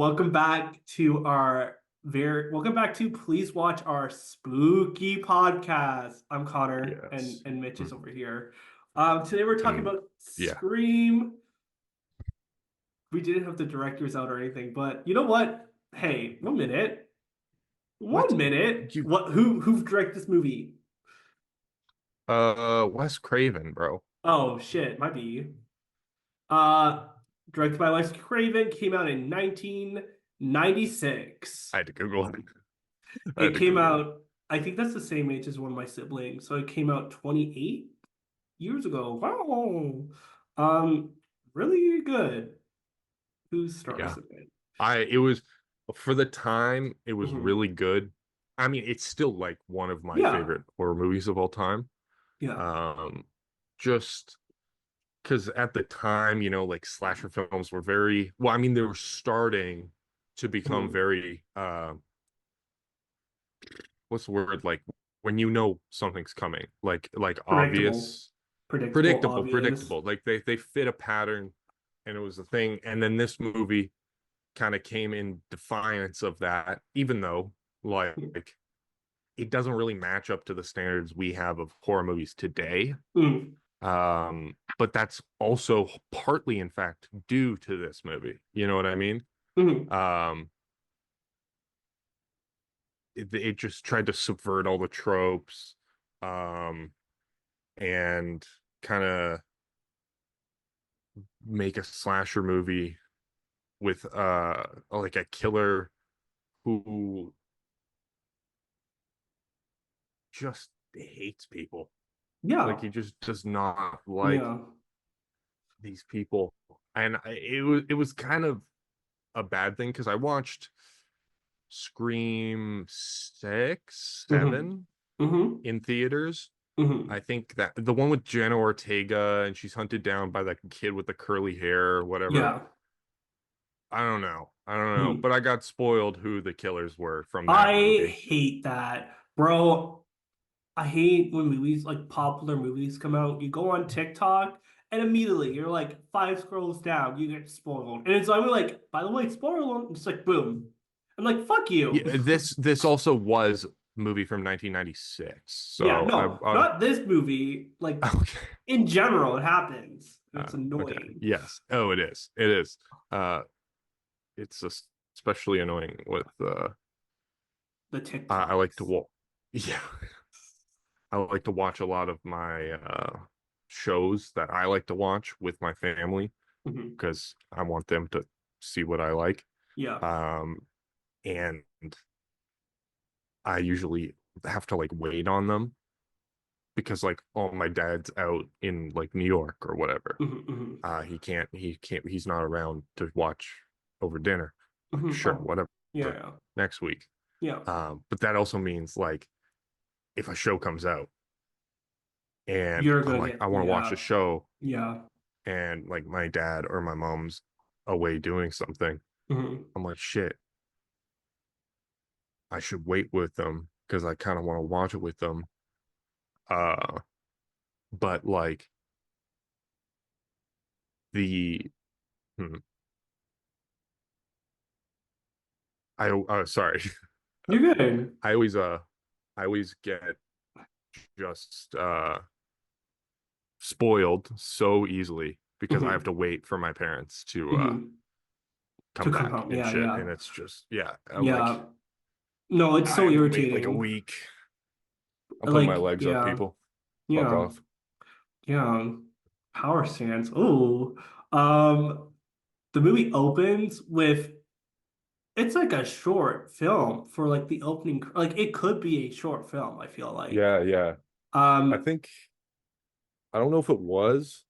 welcome back to Please Watch Our Spooky Podcast. I'm Connor Yes. and Mitch is over here. Today we're talking about Yeah. Scream. We didn't have the directors out or anything, but you know what? Hey, 1 minute. What? 1 minute. You Who directed this movie? Wes Craven, bro. Oh shit, might be. Uh Directed by Wes Craven, came out in 1996. I had to Google it. It came out, I think that's the same age as one of my siblings. So it came out 28 years ago. Wow. Um, really good. Who Yeah. stars in it? It was for the time, it was Mhm. really good. I mean, it's still like one of my Yeah. favorite horror movies of all time. Yeah. Just because at the time, like slasher films were very well, I mean, they were starting to become Mhm. very what's the word? Like when you know something's coming, like Predictable. obvious. Predictable, obvious. Predictable. Like they fit a pattern and it was a thing. And then this movie kind of came in defiance of that, even though like it doesn't really match up to the standards we have of horror movies today. Mm. But that's also partly, in fact, due to this movie. You know what I mean? Mm. Um, it just tried to subvert all the tropes, and kind of make a slasher movie with like a killer who just hates people. Like Yeah. he just does not like Yeah. these people. And it was kind of a bad thing because I watched Scream 6, Mm-hmm. 7 Mm-hmm. in theaters. Mm-hmm. I think that the one with Jenna Ortega and she's hunted down by that kid with the curly hair or whatever. Yeah. I don't know. I don't know. Mm. But I got spoiled who the killers were from that I movie. hate that. Bro, I hate when movies, like popular movies, come out. You go on TikTok and immediately you're like 5 scrolls down, you get spoiled. And it's always like, by the way, spoiler alert, it's like boom. I'm like, fuck you. Yeah, this also was a movie from 1996. Yeah, So no, not this movie. Like okay. in general, it happens. It's Okay. annoying. Yes. Oh, it is. It is. Uh, it's especially annoying with The I like to TikToks. walk. Yeah. I like to watch a lot of my shows that I like to watch with my family Mhm. because I want them to see what I like. Yeah. Um, and I usually have to like wait on them because like oh my dad's out in like New York or whatever. Mhm, mhm. He's not around to watch over dinner. Like Mhm. sure, Oh, whatever, yeah, next week. yeah. But that also means like if a show comes out and You're I'm gonna like get, I want to watch the yeah, show yeah. and like my dad or my mom's away doing something, Mhm. I'm like shit, I should wait with them because I kind of want to watch it with them. Uh, but like the hmm, sorry. You're good. I always I always get just spoiled so easily because I have Mhm. to wait for my parents to Mhm. To come come back home. and Yeah, shit. yeah, And it's just yeah, like yeah. No, it's I so have to wait like a irritating. week. I'm putting my Like, legs up, yeah, people. Fuck yeah, off. yeah. Power stance. Ooh. Um, the movie opens with it's like a short film for like the opening. Like it could be a short film, I feel like. Yeah, yeah. I Um, think I don't know if it was.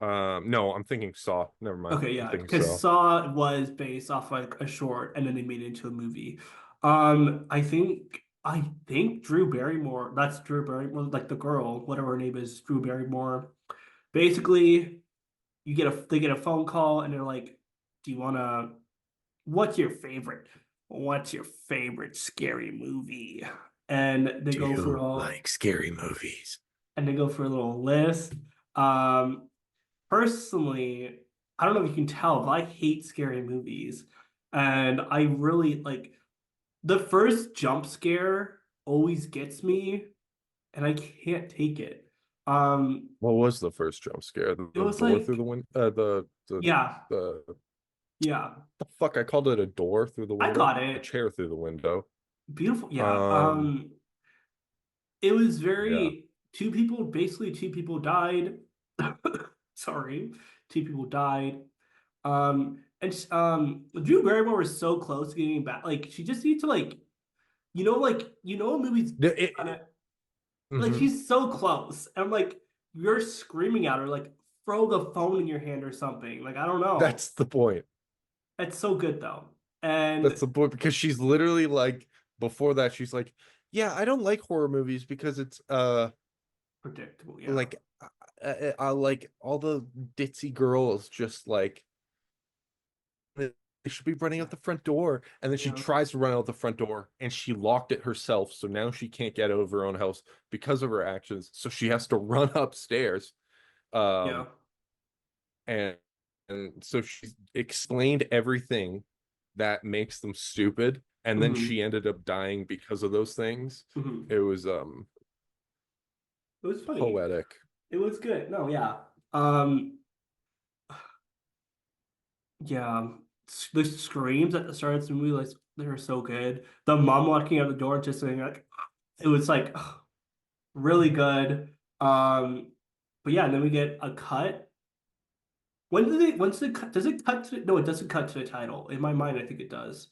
No, I'm thinking Saw. Never mind. okay, I'm yeah, thinking because Saw. Saw was based off like a short, and then they made it into a movie. I think Drew Barrymore. That's Drew Barrymore, like the girl, whatever her name is, Drew Barrymore. Basically, they get a phone call, and they're like, "Do you wanna? What's your favorite? What's your favorite scary movie?" And they Do go for you all, like scary movies? and they go for a little list. Um, Personally, I don't know if you can tell, but I hate scary movies. And I really like the first jump scare always gets me, and I can't take it. What was the first jump scare? It The was door through like, the window? yeah, The yeah, the fuck? I called it a door through the I window, got a it. chair through the window. Beautiful, yeah. Um, It was yeah. very basically two people died. Sorry, two people died. And Drew Barrymore was so close to getting back. Like she just needs to a movie's It, gonna like mhm. she's so close. And I'm like, you're screaming at her, like throw the phone in your hand or something. Like I don't know. That's the point. It's so good though. That's And the point because she's literally like before that she's like, yeah, I don't like horror movies because it's predictable, yeah. like I like all the ditzy girls just like they should be running out the front door, and then she Yeah. tries to run out the front door and she locked it herself, so now she can't get out of her own house because of her actions, so she has to run upstairs. Yeah. um and so she's explained everything that makes them stupid, and then Hmm. she ended up dying because of those things. Hmm. It was It was funny. poetic. It was good. No, yeah. Yeah. The screams at the start of the movie, like they were so good. The mom walking out the door, just saying like, it was like really good. But yeah, and then we get a cut. Once the cut, does it cut to, no, it doesn't cut to the title. In my mind, I think it does.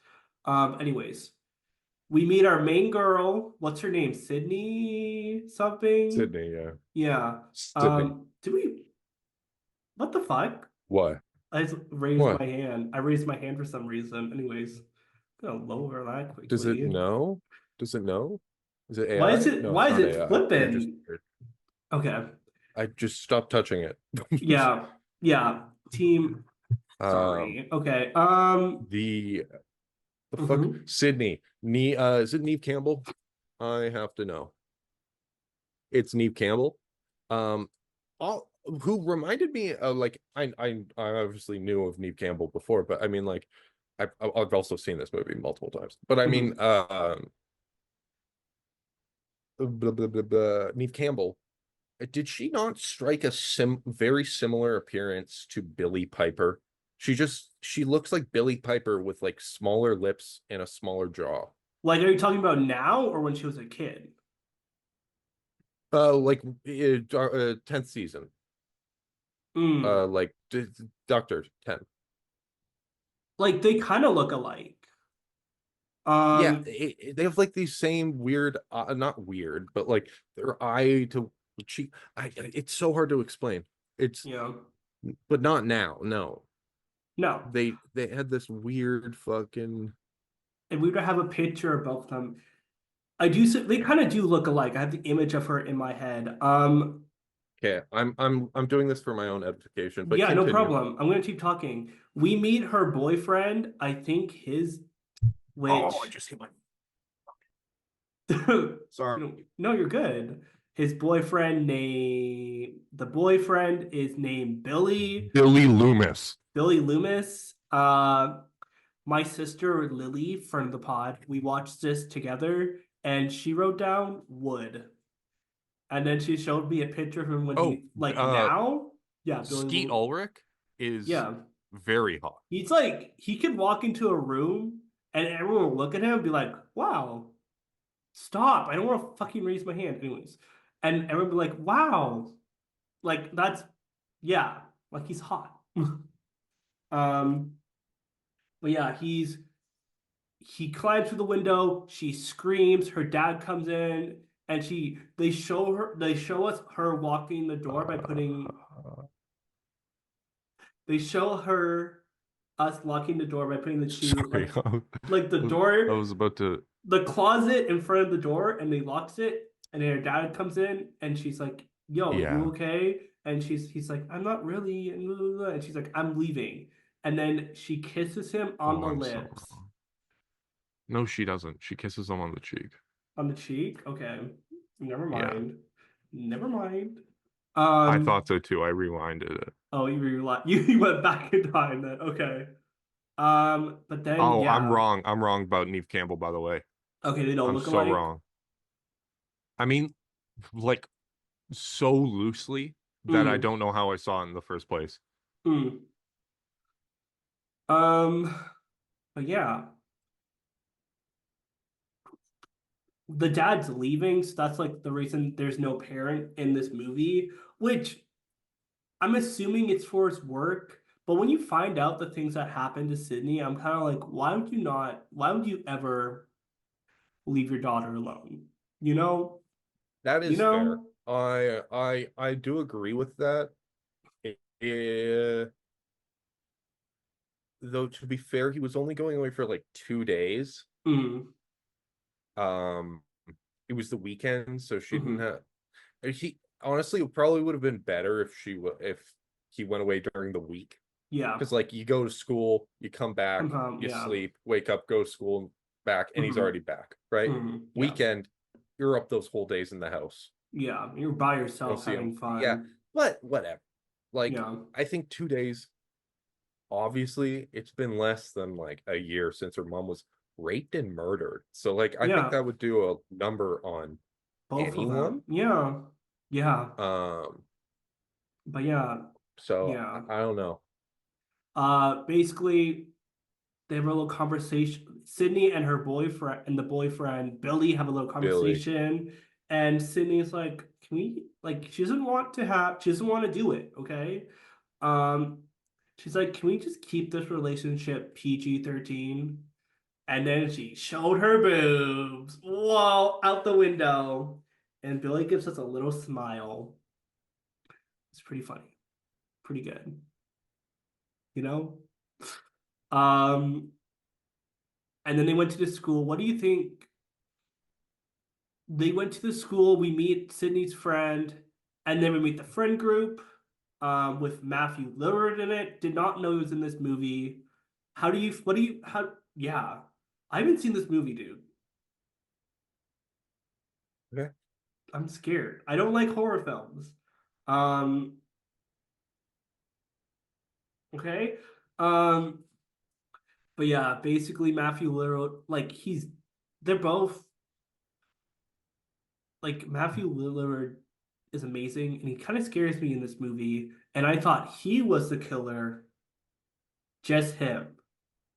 Anyways, we meet our main girl. What's her name? Sydney something? Sydney, yeah. Yeah. Sydney. What the fuck? What? I just raised What? my hand. I raised my hand for some reason. Anyways, gonna lower that Does it quickly. know? Does it know? Is it Why is AI? it No, it's why is not it AI. You're just flipping? weird. Okay. I just stopped touching it. Yeah. Yeah. Team. um, Sorry. Okay. the fuck Mhm. Sydney. Is it Neve Campbell? I have to know. It's Neve Campbell. Um, all who reminded me of like I obviously knew of Neve Campbell before, but I mean like I've also seen this movie multiple times. But I mean, Mhm. Neve Campbell. Did she not strike a very similar appearance to Billie Piper? She looks like Billie Piper with like smaller lips and a smaller jaw. Like, are you talking about now or when she was a kid? Like 10th season. Mm. Like Doctor 10. Like they kind of look alike. Yeah, Um, they have like these same weird, not weird, but like their eye to cheek. It's so hard to explain. It's, you know, but not now. No, no. they had this weird fucking. If we were to have a picture of both of them, I do. They kind of do look alike. I have the image of her in my head. Okay, I'm doing this for my own edification, but Yeah, no continue. problem. I'm gonna keep talking. We meet her boyfriend. I think Oh, I which just hit my. Sorry. no, you're good. The boyfriend is named Billy Loomis. Billy Loomis. My sister Lily, friend of the pod, we watched this together, and she wrote down Wood, and then she showed me a picture of him when Oh, he like now. Yeah, Billy Skeet Wood. Ulrich is Yeah, very hot. he's like he could walk into a room and everyone will look at him and be like, "Wow, stop! I don't want to fucking raise my hand." Anyways, and everyone be like, "Wow, like that's yeah, like he's hot." um, but yeah, he climbs through the window, she screams, her dad comes in, and they show us her walking the door by putting they show her us locking the door by putting the shoe Sorry, like the I door was about to. the closet in front of the door, and they locks it, and then her dad comes in and she's like, "Yo, you Yeah. okay?" And he's like, "I'm not really," and blah, blah, blah. And she's like, "I'm leaving." And then she kisses him on Oh, the I'm so lips. wrong. No, she doesn't. She kisses him on the cheek. On the cheek? Okay. Never Yeah. mind. Never mind. I Um, thought so too. I rewinded it. oh, you went back in time then. Okay. But then Oh, I'm yeah. wrong. I'm wrong about Neve Campbell, by the way. Okay, they don't I'm look so alike. wrong. I mean, like so loosely that I Mm, don't know how I saw it in the first place. mm. Um, but yeah, the dad's leaving, so that's like the reason there's no parent in this movie, which I'm assuming it's for his work. But when you find out the things that happened to Sydney, I'm kind of like, why would you ever leave your daughter alone? You know? That You is fair. know? I do agree with that. Eh, though to be fair, he was only going away for like 2 days. Mm, Um, it was the weekend, so she didn't hmm. have. He honestly it probably would have been better if he went away during the week. Yeah. Because like you go to school, you come Come back, home. you Yeah. sleep, wake up, go to school, back, and he's Hmm. already back, right? Hmm. Yeah. Weekend, you're up those whole days in the house. Yeah. You're by You don't yourself see him. having Yeah, fun. but whatever. Like, Yeah. I think 2 days, obviously, it's been less than like a year since her mom was raped and murdered. So, like, I think Yeah. that would do a number on Both of them. anyone. Yeah. Yeah. Um, But yeah. so Yeah. I don't know. Basically, they have a little conversation. Sydney and her boyfriend and the boyfriend Billy have a little Billy. conversation, and Sydney's like, "Can we like?" She doesn't want to do it. Okay. Um, she's like, "Can we just keep this relationship PG-13?" And then she showed her boobs. Whoa, out the window. And Billy gives us a little smile. It's pretty funny, pretty good, you know. Um, and then they went to the school. What do you think? They went to the school. We meet Sydney's friend, and then we meet the friend group with Matthew Lillard in it. Did not know he was in this movie. Yeah. I haven't seen this movie, dude. Okay. I'm scared. I don't like horror films. Um, okay. Um, but yeah, basically Matthew Lillard, they're both like Matthew Lillard is amazing, and he kind of scares me in this movie. And I thought he was the killer, just him,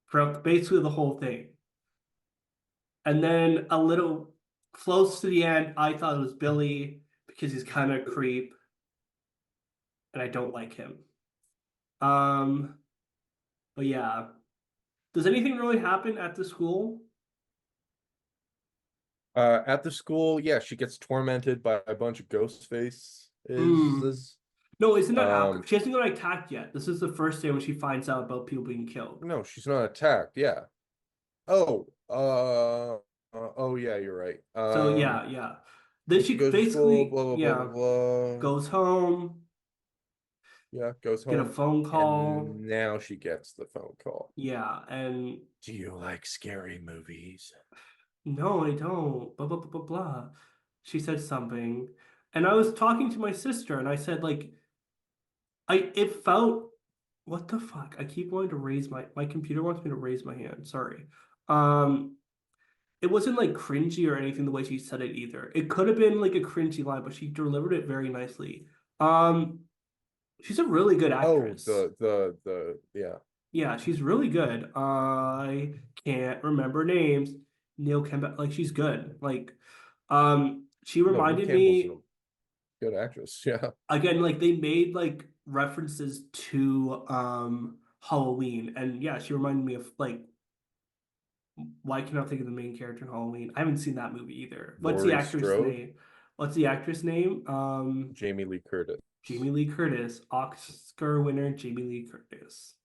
for basically the whole thing. And then a little close to the end, I thought it was Billy because he's kind of a creep, and I don't like him. Um, but yeah, does anything really happen at the school? At the school, yeah, she gets tormented by a bunch of ghost Hmm. faces. No, isn't that after? Um, She hasn't got attacked yet. This is the first day when she finds out about people being killed. no, she's not attacked. Yeah. Oh, oh yeah, you're right. So yeah, yeah. Then So she she goes to school, basically, blah blah blah blah yeah, blah. goes home, Yeah, goes get a home, phone and call. now she gets the phone call. Yeah, and Do you like scary movies? no, I don't. Blah blah blah blah blah. She said something, and I was talking to my sister, and I said like, it felt what the fuck? I keep wanting to raise my computer wants me to raise my hand. Sorry. Um, it wasn't like cringy or anything the way she said it either. It could have been like a cringy line, but she delivered it very nicely. Um, she's a really good Oh, actress. yeah. Yeah, she's really good. I can't remember names. Neil Campbell, like she's good. She No, Neve reminded Campbell's a me good actress. Yeah. again, like they made like references to Halloween, and yeah, she reminded me of like why can't I think of the main character in Halloween? I haven't seen that movie either. What's the Laurie actress Strode, name? What's the actress name? Jamie Lee Curtis. Jamie Lee Curtis, Oscar winner Jamie Lee Curtis.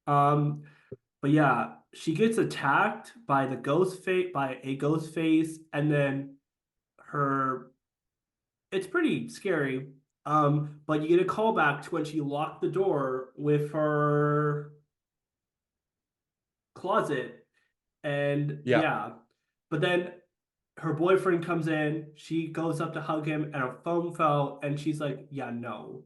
Um, but yeah, she gets attacked by a ghost face, and then her it's pretty scary. But you get a callback to when she locked the door with her closet, and Yeah, yeah, but then her boyfriend comes in, she goes up to hug him, and her phone fell, and she's like, "Yeah, no,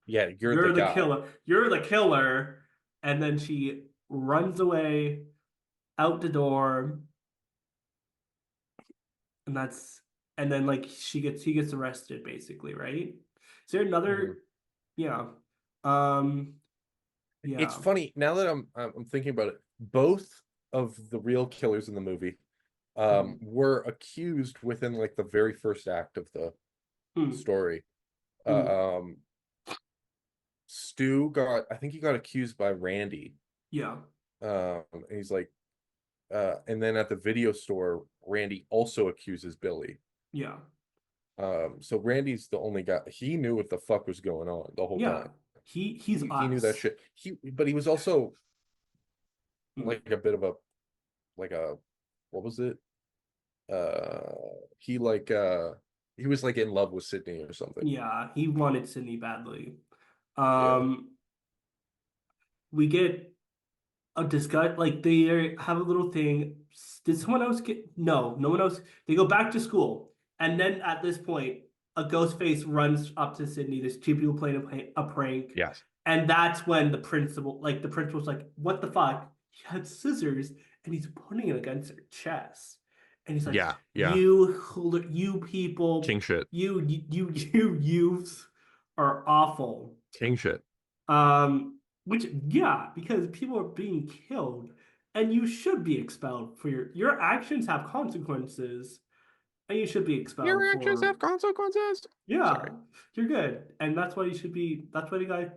yeah, you're the guy. You're the killer." and then she runs away out the door, and that's and then like he gets arrested basically, right? Is there Mhm. another? Yeah. Um. It's Yeah. funny now that I'm thinking about it. Both of the real killers in the movie Mhm. were accused within like the very first act of the Mm, story. mm, Um, Stu got, I think he got accused by Randy. yeah. And he's like, and then at the video store, Randy also accuses Billy. Yeah. So Randy's the only guy. He knew what the fuck was going on the whole Yeah. time. He's He knew that us. shit. But he was also Mm. like a bit of a like a what was it? Uh, he like he was like in love with Sydney or something. Yeah, he wanted Sydney badly. Yeah. Um, we get a discuss like they have a little thing. Did someone else get? No, no one else. They go back to school, and then at this point, a ghost face runs up to Sydney. There's two people playing a prank, Yes. and that's when the principal's like, "What the fuck?" He had scissors, and he's putting it against her chest, and he's like, Yeah. Yeah. you people, King shit. you youths are awful." King shit. Which yeah, because people are being killed, and you should be expelled for your actions have consequences, and you should be Your expelled actions for have consequences. yeah, Sorry. you're good, and that's why you should be. That's why you got.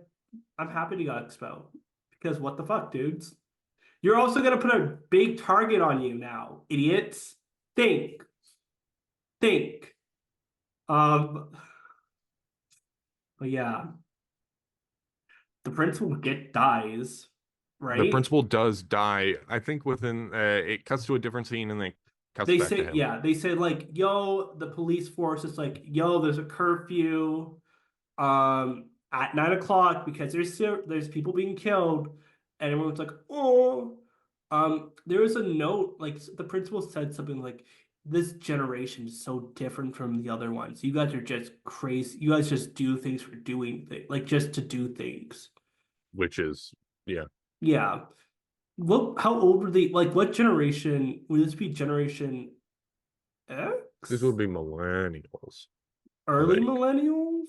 I'm happy he got expelled because what the fuck, dudes? You're also gonna put a big target on you now, idiots. Think, think. Um, but yeah, the principal get dies, The right? principal does die. I think within it cuts to a different scene and then cuts They back to say, him. yeah, they say like, yo, the police force is like, yo, there's a curfew at 9 o'clock because there's people being killed, and everyone's like, oh, there was a note like the principal said something like, this generation is so different from the other ones. You guys are just crazy. You guys just do things for doing things, like just to do things. Which is yeah. Yeah. What? How old were they? Like, what generation would this be? Generation This would X? be millennials, I Early think. millennials?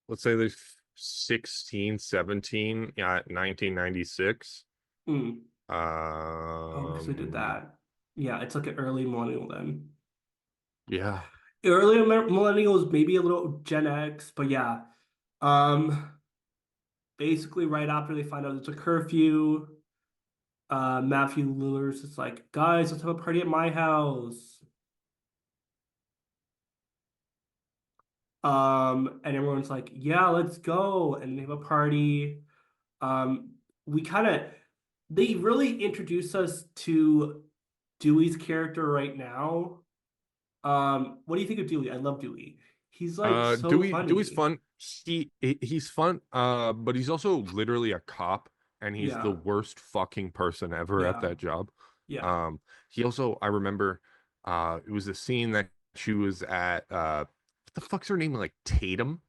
Let's say there's 16, 17, yeah, 1996. Hmm. Oh, because they did Um, that. Yeah, it's like an early millennial then. yeah. Early millennials, maybe a little Gen X, but yeah. Um, basically right after they find out it's a curfew, Matthew Lillard's just like, guys, let's have a party at my house. And everyone's like, yeah, let's go. And they have a party. Um, we kind of they really introduce us to Dewey's character right now. What do you think of Dewey? I love Dewey. He's like so Dewey's funny. fun. He's fun, but he's also literally a cop, and he's the Yeah, worst fucking person ever at yeah, that job. yeah, Um, he also, I remember, it was a scene that she was at, what the fuck's her name? Like Tatum?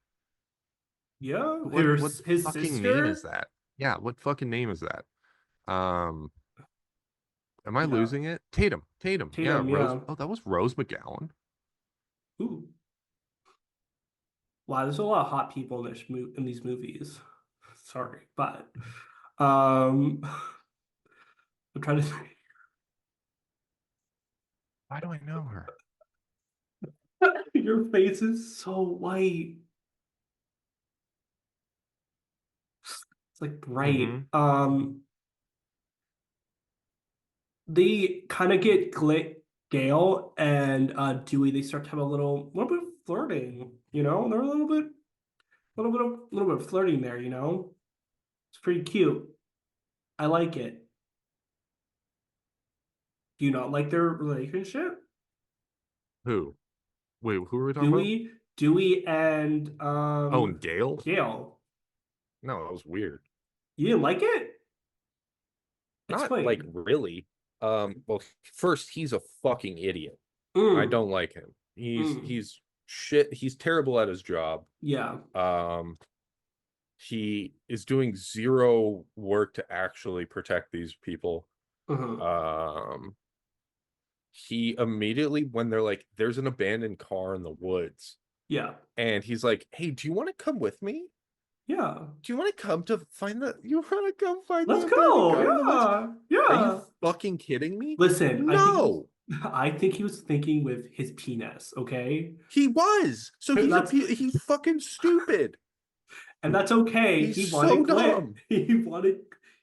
yeah. What His fucking name is sister. that? Yeah, what fucking name is that? Um, am I Yeah, losing it? Tatum. Yeah, Tatum. Rose. Yeah. Oh, that was Rose McGowan. Ooh, wow. There's a lot of hot people in these movies. Sorry, but um, I'm trying to think. Why do I know her? Your face is so white. It's like bright. Mm-hmm. They kind of get Gale and Dewey. They start to have a little bit of flirting. You know, they're a little bit of flirting there. You know, it's pretty cute. I like it. Do you not like their relationship? Who? Wait, who are we talking about? Dewey and Oh, and Gale? Gale. No, that was weird. You didn't like it? Not like Explain. really. Well, first, he's a fucking idiot. I Mm, don't like him. mm, He's shit. He's terrible at his job. yeah. Um, he is doing zero work to actually protect these people. Uh-huh. Um, he immediately, when they're like, there's an abandoned car in the woods, Yeah. and he's like, hey, do you want to come with me? Yeah. Do you want to come to find the, you want to come find the Let's abandoned go. car in the woods? Yeah. Are you Yeah. fucking kidding me? Listen, No, I think he was thinking with his penis, okay? he was. So That's he's fucking stupid. and that's okay. He's He wanted so Glit. dumb.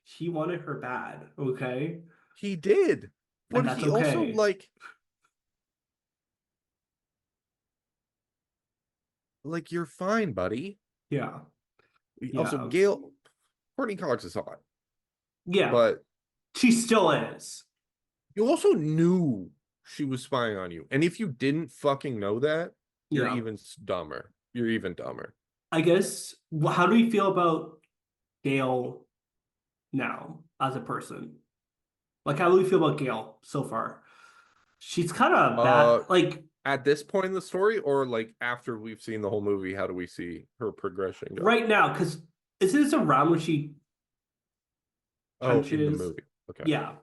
He wanted her bad, okay? He did. And But that's he also okay. like you're fine, buddy. Yeah. Also, Yeah. Gail, Courtney Cox is hot, Yeah. but She still is. you also knew she was spying on you. And if you didn't fucking know that, you're Yeah. even dumber. You're even dumber. I guess how do we feel about Gail now as a person? Like how do we feel about Gail so far? She's kind of bad. Uh, Like at this point in the story, or like after we've seen the whole movie, how do we see her progression go? right now, because is this around when she Oh, in the punches? movie. Okay. Yeah.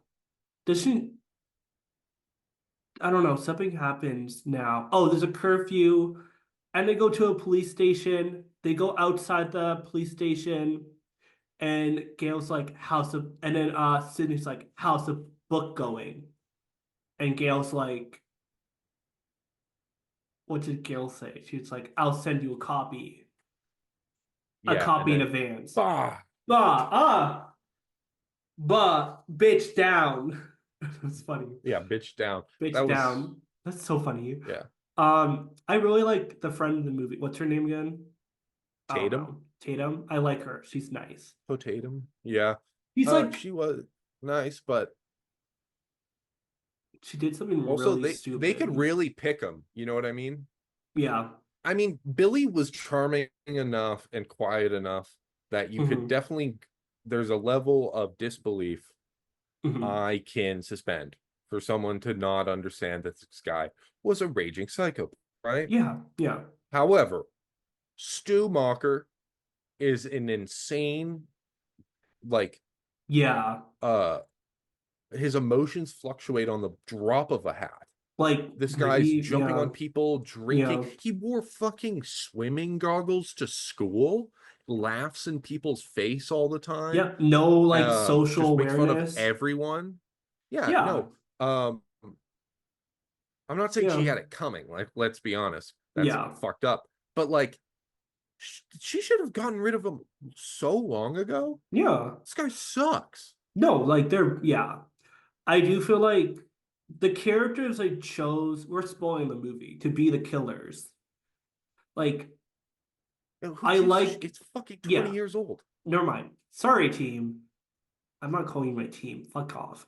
Does she? I don't know. Something happens now. Oh, there's a curfew, and they go to a police station. They go outside the police station, and Gail's like, "How's the?" And then Sydney's like, "How's the book going?" And Gail's like, "What did Gail say?" She's like, "I'll send you a Yeah, and copy in then advance." bah. Bah, bitch down. That's funny. Yeah, bitch down. Bitch That was down. That's so funny. yeah. I really like the friend in the movie. What's her name again? I don't Tatum. know. Tatum. I like her. She's nice. Tatum. Yeah. He's like She was nice, but she did something also really they could stupid. really pick him. You know what I mean? Yeah. I mean, Billy was charming enough and quiet enough that you could Hmm. definitely, there's a level of disbelief Hmm. I can suspend for someone to not understand that this guy was a raging psychopath, right? Yeah. Yeah. However, Stu Macher is an insane, like, Yeah. uh, his emotions fluctuate on the drop of a hat. Like This guy's really, jumping yeah. on people, drinking. Yeah. He wore fucking swimming goggles to school, laughs in people's face all the time, Yeah. No like social just makes fun of awareness. everyone. Yeah, Yeah. no. I'm not saying she Yeah. had it coming. Like, let's be honest, that's Yeah. fucked up. But like, she should have gotten rid of him so long ago. Yeah. This guy sucks. No, like they're yeah. I do feel like the characters they chose, we're spoiling the movie, to be the killers. Like, Who I gives a shit? like, It's fucking 20 yeah, years old. never mind. Sorry, team. I'm not calling you my team. Fuck off.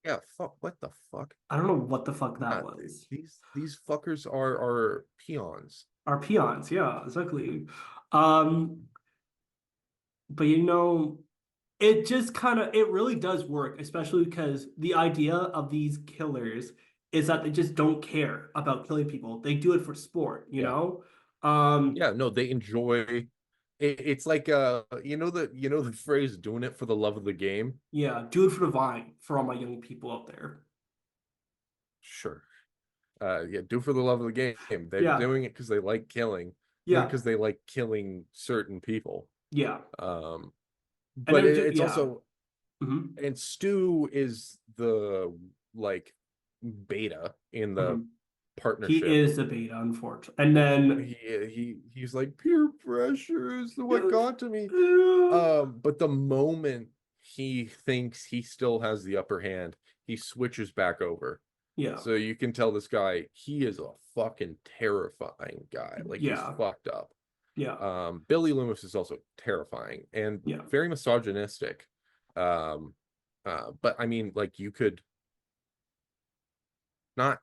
Yeah, fuck. What the fuck? I don't know what the fuck that Yeah, was. these fuckers are peons. Our peons, yeah, exactly. But it just kind of it really does work, especially because the idea of these killers is that they just don't care about killing people. They do it for sport, you Yeah. know? Um, Yeah, no, they enjoy it, it's like the phrase doing it for the love of the game. yeah, do it for the vine for all my young people out there. Sure. Yeah, do it for the love of the game. They're Yeah, doing it because they like killing, not yeah, because they like killing certain people. yeah. Um, And but they're it's yeah. also, Hmm. and Stu is the like beta in the Hmm. He partnership. is the beta, unfortunately. And then He's like peer pressure is what yeah, got to me. But the moment he thinks he still has the upper hand, he switches back over. yeah, So you can tell this guy, he is a fucking terrifying guy. Like he's yeah, fucked up. yeah, Billy Loomis is also terrifying and yeah. very misogynistic. But I mean, like you could not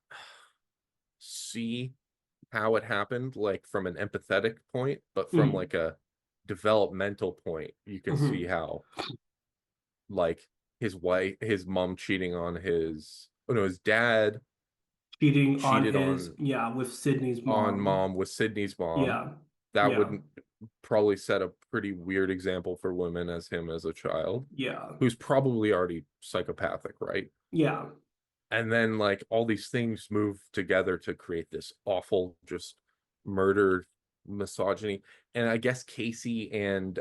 see how it happened, like from an empathetic point, but from Mm. like a developmental point, you can see Hmm. how like his mom cheating on his dad Cheating on cheated his, yeah, with Sydney's on mom. mom with Sydney's mom. Yeah, That yeah. wouldn't probably set a pretty weird example for women as him as a child, Yeah. who's probably already psychopathic, right? Yeah. And then like all these things move together to create this awful just murder misogyny. And I guess Casey and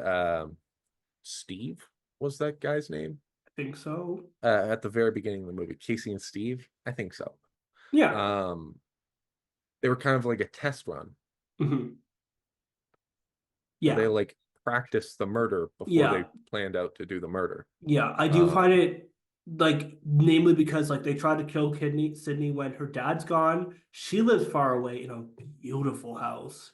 Steve was that guy's name I think so. at the very beginning of the movie. Casey and Steve, I think so. Yeah. Um, they were kind of like a test run. Hmm. So they Yeah. like practiced the murder before they Yeah. planned out to do the murder. Yeah. I do find Um, it like namely because like they tried to kill Kidney Sydney when her dad's gone. She lives far away in a beautiful house.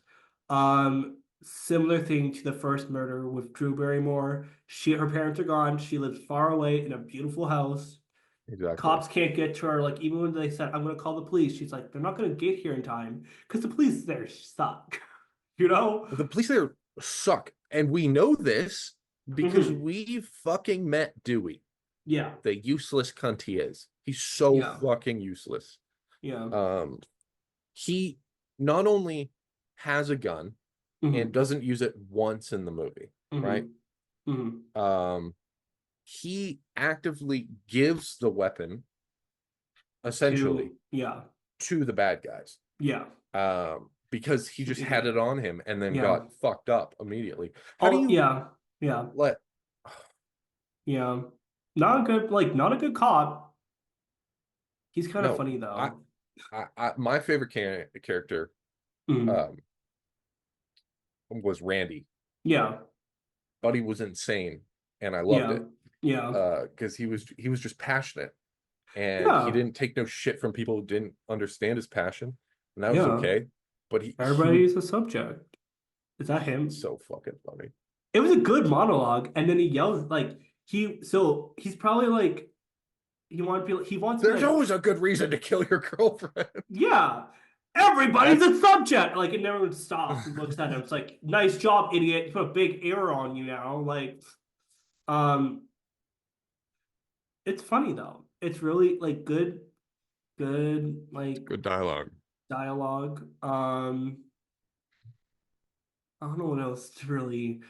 Similar thing to the first murder with Drew Barrymore. Her parents are gone. She lives far away in a beautiful house. exactly. Cops can't get to her. Like even when they said, "I'm gonna call the police," she's like, "They're not gonna get here in time because the police there suck." You know? The police there suck. And we know this because Hmm. we fucking met Dewey, Yeah. the useless cunt he is. He's so Yeah. fucking useless. Yeah. Um, he not only has a gun and Hmm. doesn't use it once in the movie, right? Hmm. Hmm. He actively gives the weapon essentially Yeah. to the bad guys. Yeah. Because he just had Mhm. it on him and then Yeah. got fucked up immediately. How do Oh, you yeah. Yeah. let Yeah. Not a good, like, not a good cop. He's kind of no, funny I, though. my favorite character Mm. um was Randy. Yeah. Buddy was insane and I loved Yeah. it. Yeah. Because he was just passionate and he Yeah. didn't take no shit from people who didn't understand his passion, and that was Yeah. okay. But he would Everybody's a subject. Is that him? so fucking funny. It was a good monologue, and then he yells like he's probably like he wants to be There's like, always a good reason to kill your girlfriend. yeah, everybody's That's a subject. Like it never stops and looks at him. It's like, nice job, idiot. You put a big error on you now. Like, um, it's funny though. It's really like good like good dialogue. dialogue. I don't know what else to really.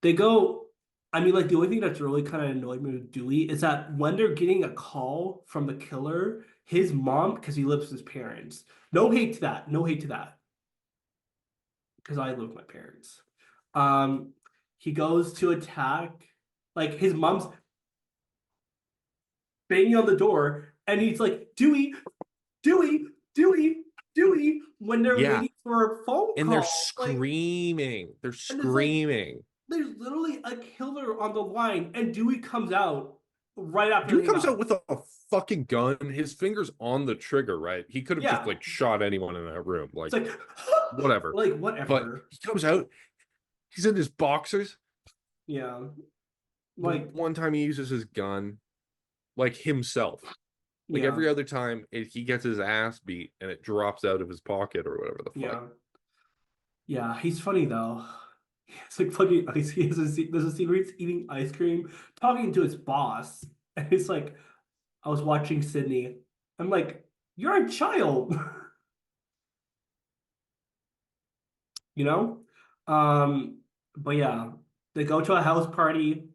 They go. I mean, like the only thing that's really kind of annoyed me with Dewey is that when they're getting a call from the killer, his mom, because he lives with his parents. No hate to that. No hate to that. Because I live with my parents. Um, he goes to attack. Like his mom's banging on the door, and he's like, Dewey, Dewey, Dewey, Dewey, when they're Yeah, waiting for a phone and they're call. Like, screaming. They're and it's like, screaming. there's literally a killer on the line, and Dewey comes out right after Dude they hang comes out up. with a fucking gun. His fingers on the trigger, right? He could have just Yeah. like shot anyone in that room, It's like like, whatever. like, But whatever. he comes out. He's in his boxers. Yeah. The Like, one time he uses his gun, like himself. Like yeah. every other time, he gets his ass beat and it drops out of his pocket or whatever the fuck. Yeah. Yeah. He's funny, though. It's like fucking ice. He has there's a scene where he's eating ice cream, talking to his boss. And it's like, I was watching Sydney. I'm like, you're a child, you know? But yeah, they go to a house party.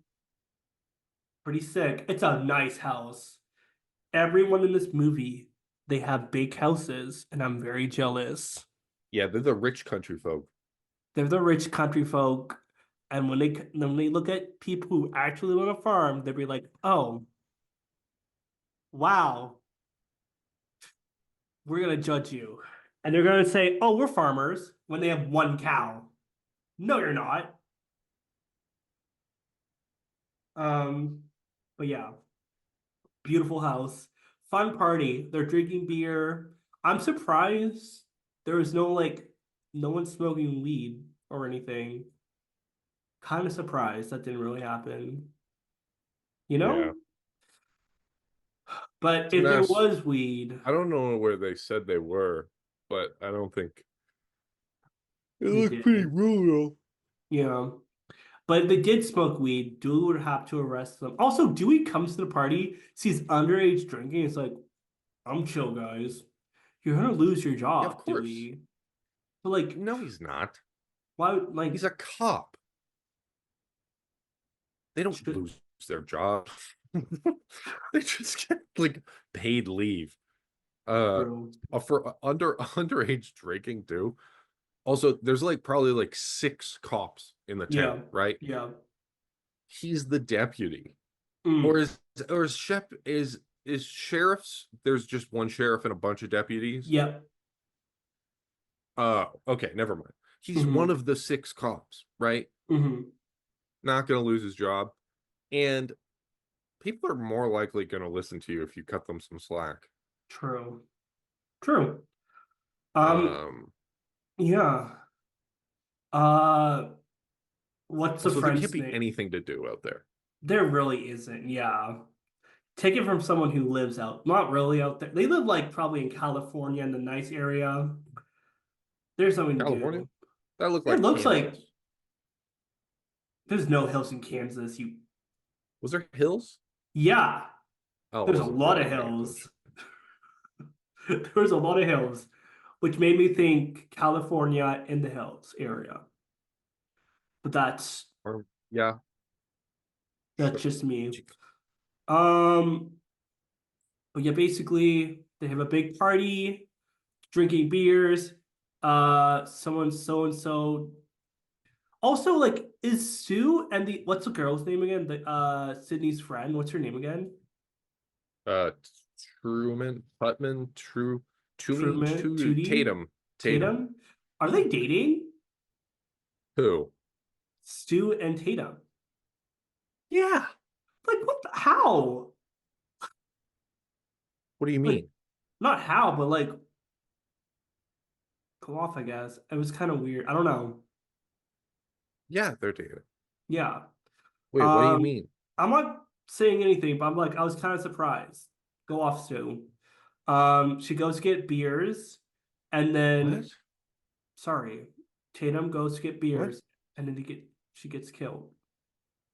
Pretty sick. It's a nice house. Everyone in this movie, they have big houses, and I'm very jealous. Yeah, they're the rich country folk. They're the rich country folk, and when they look at people who actually live on a farm, they'll be like, "Oh, wow, we're gonna judge you," and they're gonna say, "Oh, we're farmers," when they have one cow. No, you're not. Um, but yeah, beautiful house, fun party. They're drinking beer. I'm surprised there was no one smoking weed or anything. Kind of surprised that didn't really happen, you Yeah. know? But It's a if there mess. was weed, I don't know where they said they were, but I don't think it they looked pretty did. rural. You know. But if they did smoke weed, Dewey would have to arrest them. Also, Dewey comes to the party, sees underage drinking. It's like, I'm chill, guys. You're gonna lose your Yeah, of job, course. Dewey. But like, No, he's not. Why would, like, He's a cop. They don't should, lose their job. They just get like paid leave. true. For underage drinking too. Also, there's like probably like 6 cops in the town, Yeah. right? Yeah. He's the deputy. Or Mm. is sheriffs, there's just one sheriff and a bunch of deputies? Yeah. Okay, never mind. He's one Hmm. of the 6 cops, right? Hmm. Not gonna lose his job. And people are more likely gonna listen to you if you cut them some slack. True. True. Um, Um, yeah. Uh, what's the Also there can't friend's be name? anything to do out there. There really isn't. Yeah. Take it from someone who lives out, not really out there. They live like probably in California in the nice area. There's something to California? do. That looked It like looks like Kansas. there's no hills in Kansas. Was there hills? Yeah, Oh, it there's a wasn't lot really of Kansas. hills. There's a lot of hills, which made me think California in the hills area. But Or yeah, that's sure. just me. Um, but yeah, basically they have a big party, drinking beers. Someone so and so. Also, like, is Sue and the what's the girl's name again? The Sydney's friend. What's her name again? Uh, Truman, Putman, Truman, Tootie, Tatum. Tatum. Are they dating? Who? Stu and Tatum. Yeah. Like, what? How? What do you Like, mean? not how, but like, come off. I guess it was kind of weird. I don't know. Yeah, they're dating. Yeah. Wait, what do you Um, mean? I'm not saying anything, but I'm like, I was kind of surprised. Go off, Stu. She goes to get beers, and What? then sorry, Tatum goes to get What? beers, and then she gets killed.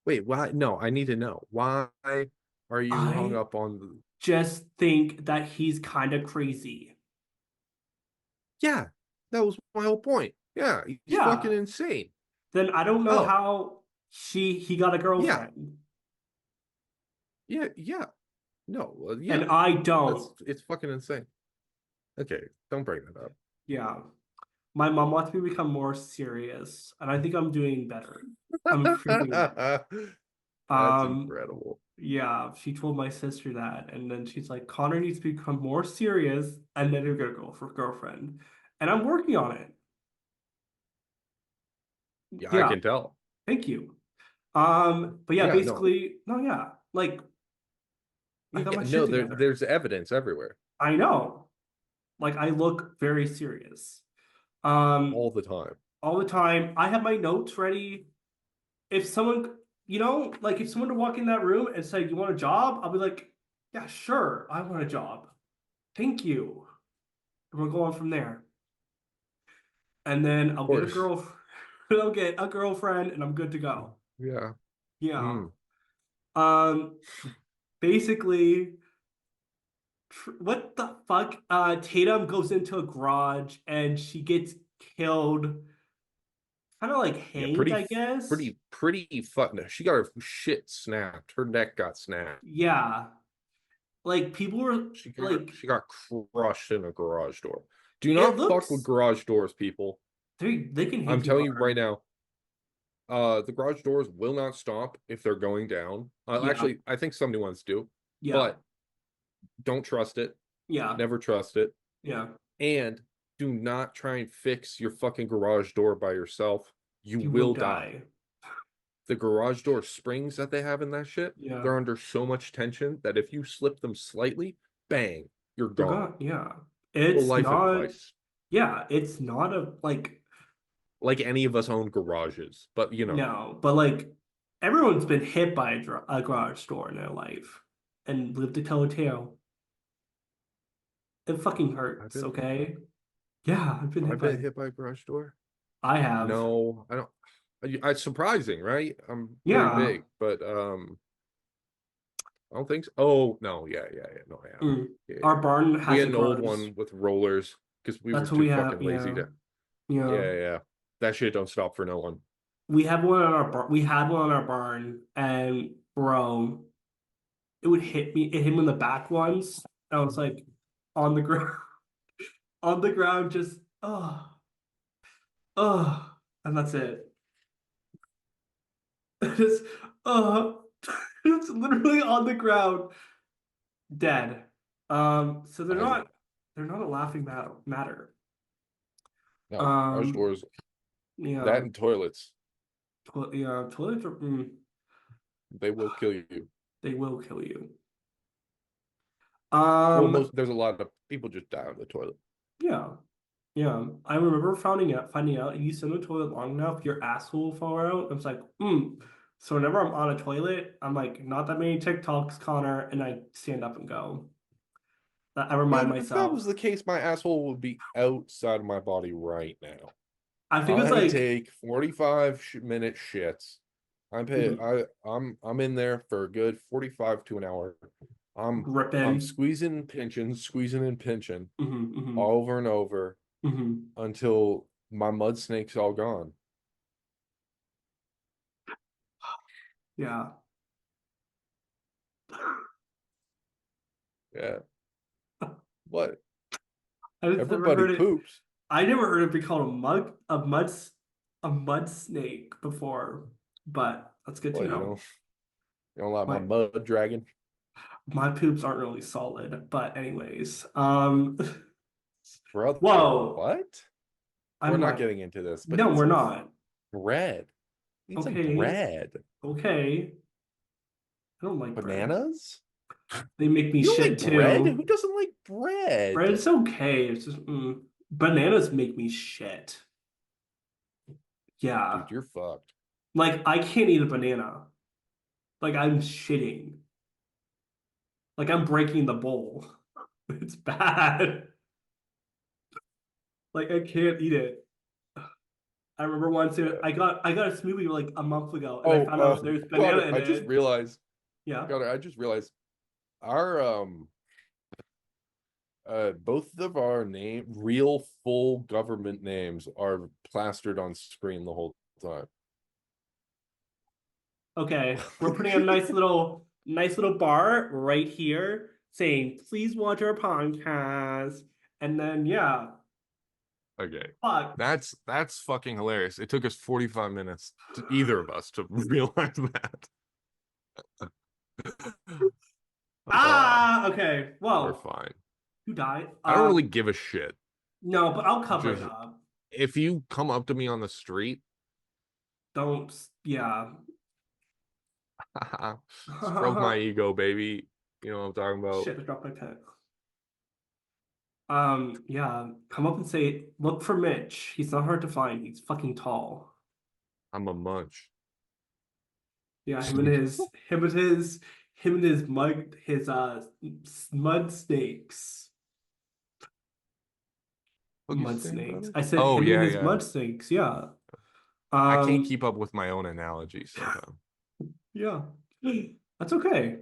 Wait, why? No, I need to know. Why are you hung I up on the... just think that he's kind of crazy. Yeah, that was my whole point. Yeah, he's fucking Yeah. insane. Then I don't know Oh, how he got a yeah. girlfriend, Yeah, yeah. No, and yeah. I don't. It's fucking insane. Okay, don't bring that up. Yeah. My mom wants me to become more serious, and I think I'm doing better. I'm improving it. That's Um, incredible. yeah, she told my sister that, and then she's like, Connor needs to become more serious, and then you're gonna go for girlfriend. And I'm working on it. Yeah, I Yeah, can tell. thank you. But yeah, Yeah, no. basically, no, yeah, like I got Yeah, my shit no, together. there's evidence everywhere I know. Like I look very serious. Um, all the time. all the time. I have my notes ready. If someone, like if someone to walk in that room and say, "You want a job?" I'll be like, "Yeah, sure, I want a job. Thank you." And we're going from there. And then Of I'll get a course. girl, I'll get a girlfriend, and I'm good to go. Yeah. Yeah. Mm. Um, basically, what the fuck? Tatum goes into a garage and she gets killed, kind of like Yeah, hanged, I guess. pretty fun. She got her shit snapped. Her neck got snapped. Yeah. Like people were like, She got crushed in a garage door. Do it not fuck with looks garage doors, people. they can I'm hit you telling you right hard. now, the garage doors will not stop if they're going down. Yeah. Actually, I think some new ones do, Yeah. but don't trust it. Yeah. Never trust it. Yeah. And do not try and fix your fucking garage door by yourself. You You will will die. die. The garage door springs that they have in that shit, Yeah. they're under so much tension that if you slip them slightly, bang, you're You're gone. gone. Yeah. Little It's life not, advice. yeah, it's not a like Like any of us own garages, but no, but like everyone's been hit by a garage door in their life and lived to tell a tale. It fucking I've hurts, been okay? Yeah, I've been hit I've been by. hit by a garage door. I have. No, I don't. It's surprising, right? I'm very Yeah. big, but I don't think so. Oh no, yeah. No, I have. Mm. Yeah. Our barn We has had a an old garage. one with rollers because we were That's what too we have. fucking lazy Yeah. to. Yeah. Yeah. That shit don't stop for no one. We have one on our bar. We had one on our barn, and bro, it would hit me. It hit me in the back once. I was like on the ground, on the ground, just and that's it. Just oh, it's literally on the ground, dead. So I they're not a laughing matter. no, our Um, stores yeah, that and toilets, yeah, toilets are they will kill you. they will kill you. Well, Um, most there's a lot of people just die on the toilet. yeah, yeah. I remember finding out you sit in the toilet long enough, your asshole will fall out. I was like, hmm. So whenever I'm on a toilet, I'm like, not that many TikToks, Connor, and I stand up and go. I remind Man, if that was myself. the case, my asshole would be outside of my body right now. I think it's I like take 45 minute shits. mhm, I'm in there for a good 45 to an hour. I'm gripping. squeezing and pinching Hmm. over and over Hmm. until my mud snake's all gone. Yeah. Yeah. What? I just never Everybody heard it. poops. I never heard it be called a mud snake before, but that's good to What, know. you don't like my My mud dragon? my poops aren't really solid, but anyways. Brother, Whoa. what? We're I'm not like, getting into this, but no, eat we're some not. bread. Eat some Okay. bread. Okay. I don't like bread. Bananas? They make me You don't shit like bread? Who too. doesn't like bread? Bread's okay. It's just bananas make me shit. Yeah. Dude, you're fucked. Like I can't eat a banana. Like I'm shitting. Like I'm breaking the bowl. It's bad. Like I can't eat it. I remember once Yeah. I got a smoothie like a month ago and I Oh, found out there's banana Connor, in I just it. realized, Yeah. Connor, I just realized our both of our real full government names are plastered on screen the whole time. Okay. We're putting a nice little bar right here saying please watch our podcast. And then yeah. Okay. Fuck. That's fucking hilarious. It took us 45 minutes to either of us to realize that. Ah, okay. We're Whoa. fine. Who died? I don't really give a shit. No, but I'll cover it Just up. if you come up to me on the street, Don't, yeah. stroke my ego, baby. You know what I'm talking about? Shit, I dropped my pen. Yeah, come up and say, look for Mitch. He's not hard to find. He's fucking tall. I'm a munch. Yeah, him and his mud snakes. What you Mud saying, snakes. brother? I said Oh him and yeah, his yeah. mud snakes. Yeah. I can't Um, keep up with my own analogies sometimes. yeah. That's okay.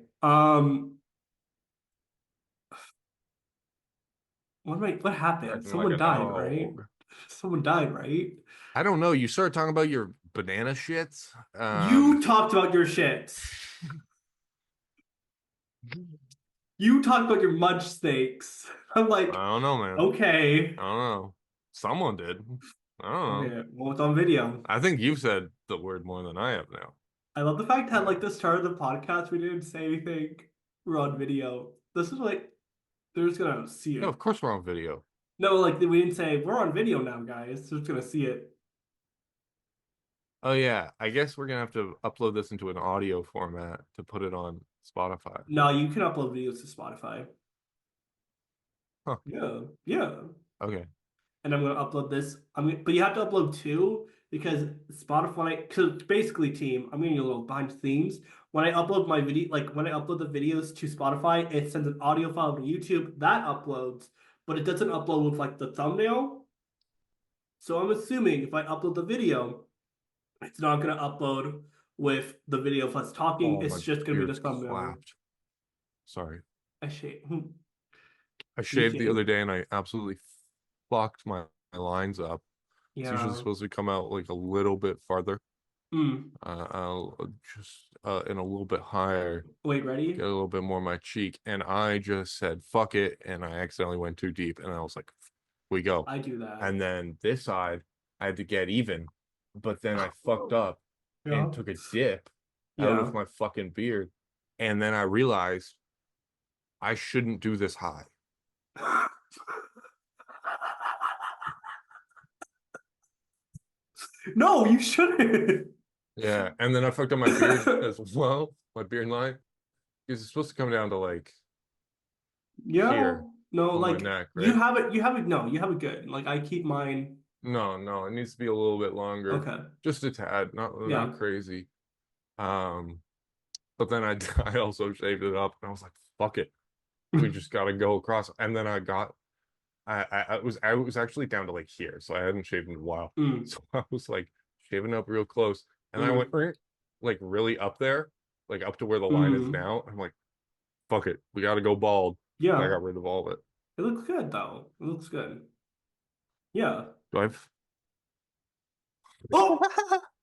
What happened? Acting like Someone a died, right? dog. Someone died, right? I don't know. You started talking about your banana shits. You talked about your shits. You talked about your mud snakes. I'm I like, don't know, man. okay. I don't know. Someone did. I don't know. Okay, well, it's on video. I think you've said the word more than I have now. I love the fact that Yeah. like the start of the podcast, we didn't say anything. We're on video. This is like they're just gonna see No, of it. course we're on video. No, like we didn't say we're on video now, guys. They're just gonna see it. Oh yeah, I guess we're gonna have to upload this into an audio format to put it on Spotify. No, you can upload videos to Spotify. Huh. Yeah, yeah. Okay. And I'm gonna upload this. But you have to upload two because Spotify. Because basically, team, I'm gonna get a little behind the scenes. When I upload my video, like when I upload the videos to Spotify, it sends an audio file to YouTube that uploads, but it doesn't upload with like the thumbnail. So I'm assuming if I upload the video, it's not gonna upload with the video of us talking. Oh, It's my just gonna be the beard's thumbnail. clapped. Sorry. I shit. I You shaved the shave? other day and I absolutely fucked my lines up. It's usually Yeah. supposed to come out like a little bit farther, Mm. just and a little bit higher, Wait, get ready? a little bit more of my cheek. And I just said, fuck it. And I accidentally went too deep. And I was like, we go. I do that. And then this side, I had to get even. But then I fucked up and Yeah. took a dip out Yeah. of my fucking beard. And then I realized I shouldn't do this high. No, you shouldn't. Yeah. And then I fucked up my beard as well, my beard line. Because it's supposed to come down to like Yeah. here No, on my like neck, you right? have it. You have it. No, you have it good. Like I keep mine. No, it needs to be a little bit longer. Okay. Just a tad, not Yeah. crazy. Um, but then I also shaved it up and I was like, fuck it. We just gotta go across. And then I was actually down to like here, so I hadn't shaved in a while. Mm, So I was like shaving up real close. And I went mm, like really up there, like up to where the line is mm. now. I'm like, fuck it, we gotta go bald. And I Yeah. got rid of all of it. It looks good though. It looks good. Yeah. Do I've Oh!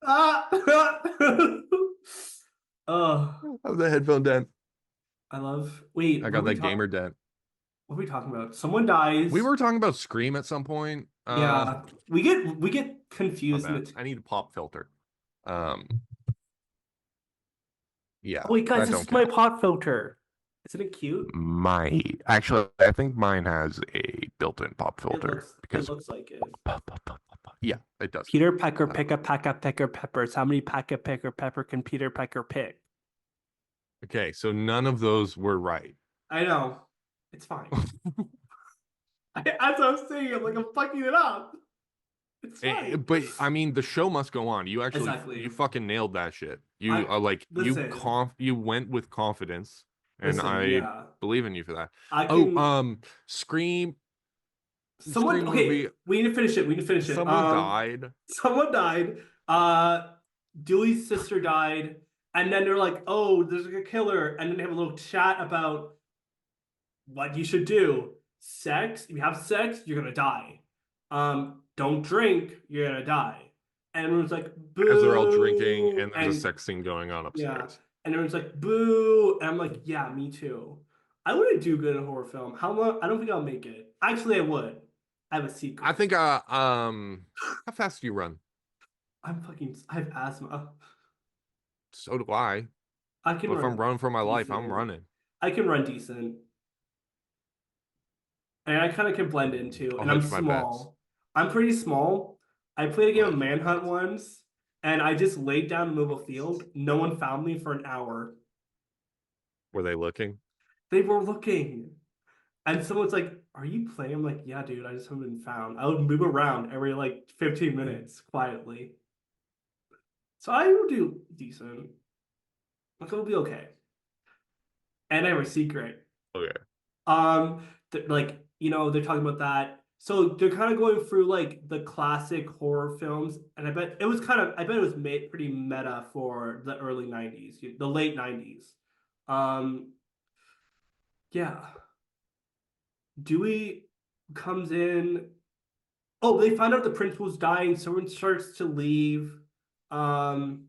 Ah! Oh, have the headphone dent. I love. Wait, I got that gamer dent. what are we talking about? Someone dies. We were talking about Scream at some point. Yeah. We get My confused in bad. the I need a pop filter. Um, yeah, Oh wait, guys, that this don't is my count. pot filter. Isn't it cute? My actually, I think mine has a built-in pop It filter looks it because looks like it. yeah, it does. Peter Pecker Uh, pick a pack of pecker peppers. How many pack of pecker pepper can Peter Pecker pick? okay, so none of those were right. I know. It's fine. As I was saying, I'm like I'm fucking it up. It's fine. But I mean, the show must go on. You Exactly. fucking nailed that shit. You I are like listen. you went with confidence, and Listen, I yeah. believe in you for that. I Oh, can Scream someone okay, movie. we need to finish it. We need to finish it. Someone died. Someone died. Dewey's sister died, and then they're like, "Oh, there's like a killer," and then they have a little chat about what you should do. Sex. If you have sex, you're gonna die. Don't drink, you're gonna die. And everyone's like, As they're all drinking "Boo!" and there's a And sex scene going on yeah, upstairs. and everyone's like, "Boo!" And I'm like, "Yeah, me too." I wouldn't do good in a horror film. How long? I don't think I'll make it. Actually, I would. I have a I secret. think how fast do you run? I'm fucking. I have asthma. So do I. I can But if I'm run running for my life, I'm decent. running. I can run decent. And I kind of can blend in too. I'll And I'm hedge my bets. small. I'm pretty small. I played a I'll game of hedge my Manhunt bets. once, and I just laid down in the middle of the field. No one found me for an hour. Were they looking? They were looking. And someone's like, "Are you playing?" I'm like, "Yeah, dude, I just haven't been found." I would move around every like 15 minutes quietly. So I will do decent. Like it'll be okay. And I have a secret. Okay. Like they're talking about that. So they're kind of going through like the classic horror films, and I bet it was made pretty meta for the early 90s, the late 90s. Um, yeah. Dewey comes in. Oh, they find out the principal's dying. Someone starts to leave. Um,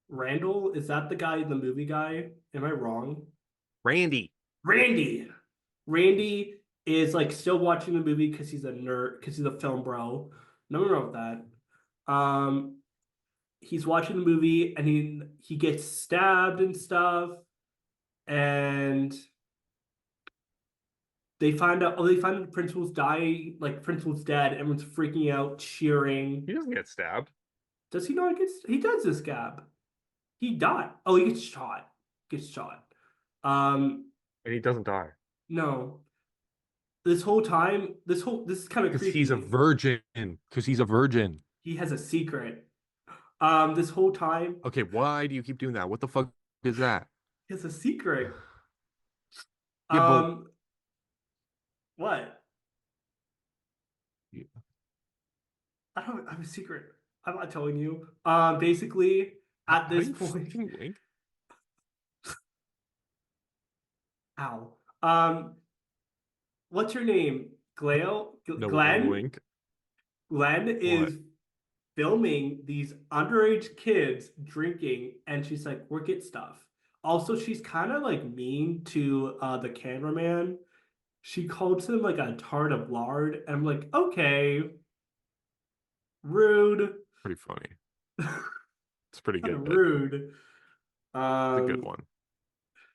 Randall, is that the guy, the movie guy? Am I wrong? Randy. Randy. Randy is like still watching the movie because he's a nerd, because he's a film bro. Nothing wrong with that. He's watching the movie and he gets stabbed and stuff, and they find out the principal's dying, like principal's dead. Everyone's freaking out, cheering. He doesn't get stabbed. Does he not get? He does this scab. He died. Oh, he gets shot. Gets shot. And he doesn't die. No. This is kind of Because he's a creepy. virgin. Because he's a virgin. He has a secret. This whole time, Okay, why do you keep doing that? What the fuck is that? he has a secret. Yeah, but Um, what? I have a secret. I'm not telling you. Basically, at how do this you point, fucking wink? ow. What's your name? No, Glenn? wink. Glenn What? is filming these underage kids drinking, and she's like, "We're get stuff." Also, she's kind of like mean to the cameraman. She calls him like a tart of lard, and I'm like, okay, rude, Pretty funny. It's a pretty kind good of bit. rude. It's a good Um, one.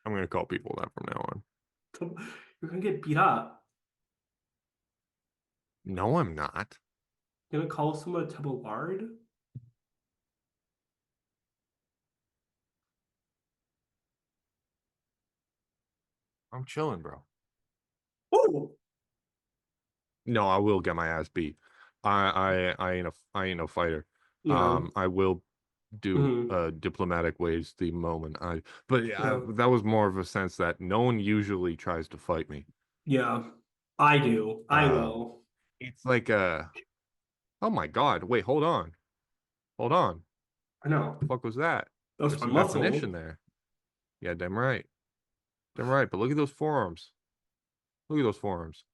I'm gonna call people that from now on. you're gonna get beat up. No, I'm not. You're gonna call someone a tub of lard? I'm chilling, bro. Oh, No, I will get my ass beat. I ain't no fighter. yeah, I will do mhm, diplomatic ways the moment I but yeah, yeah, that was more of a sense that no one usually tries to fight me. yeah. I do. I Um will. it's like oh my God, wait, hold on. Hold on. I know. The fuck was that? That's There's my some definition muscle. there. Yeah, damn right. Damn right. But look at those forearms. Look at those forearms.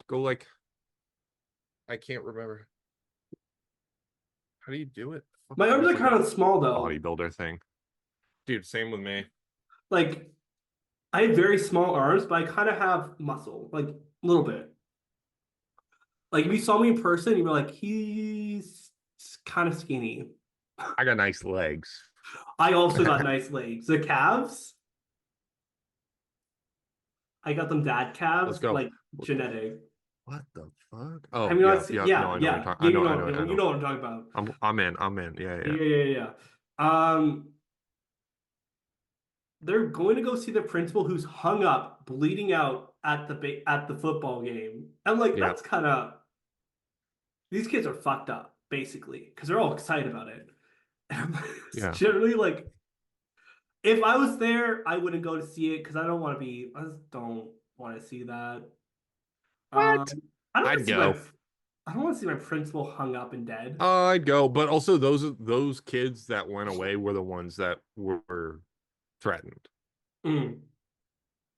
Go like I can't remember. How do you do it? Fuck, My arms there's are like kind a of small though. bodybuilder thing. Dude, same with me. Like I have very small arms, but I kind of have muscle, like a little bit. Like if you saw me in person, you'd be like, he's kind of skinny. I got nice legs. I also got nice legs. The calves, I got them dad Let's calves, go. like genetic. What the fuck? Have Oh, you not yeah, seen? yeah. No, Yeah, I know what you're yeah, talking. yeah. You I know, know, I you know. know what I'm talking about. I'm in. I'm in. Yeah, Yeah, yeah. yeah, yeah, yeah. They're going to go see the principal who's hung up, bleeding out at the football game. I'm like, Yeah, that's kind of these kids are fucked up, basically, because they're all excited about it. It's yeah. generally like if I was there, I wouldn't go to see it because I don't want to be. I just don't want to see that. What? I don't want I'd to see my. go. I don't want to see my principal hung up and dead. I'd go. But also those kids that went away were the ones that were threatened. Mm,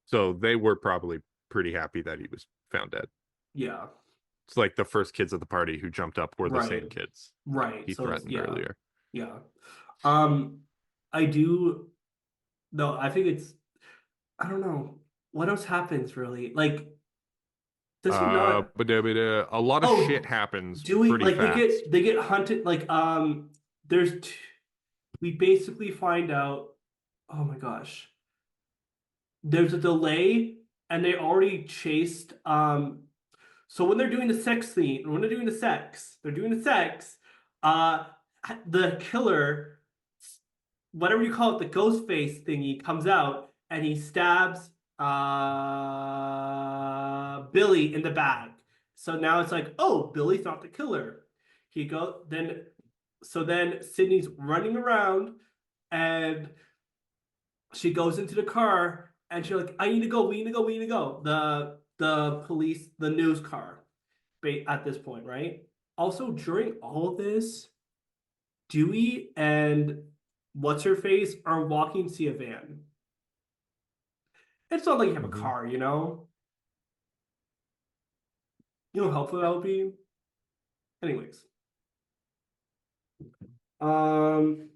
So they were probably pretty happy that he was found dead. yeah, It's like the first kids at the party who jumped up were the same right, kids right. he So it's threatened yeah, earlier. yeah. Um, I do. No, I think it's. I don't know what else happens really. Like, does he not? But a lot of shit Oh, happens do we pretty like fast. they get hunted? Like, there's. We basically find out. Oh my gosh. There's a delay and they already chased so when they're doing the sex scene, when they're doing the sex, uh the killer, whatever you call it, the ghost face thingy comes out and he stabs Billy in the back. So now it's like, oh, Billy's not the killer. He go then so then Sydney's running around and she goes into the car and she's like, I need to go, we need to go, we need to go. The police, the news car at this point, right? Also, during all of this, Dewey and what's her face are walking to see a van. It's not like you have a Mhm. car, you know? You know how helpful that would be. Anyways. Um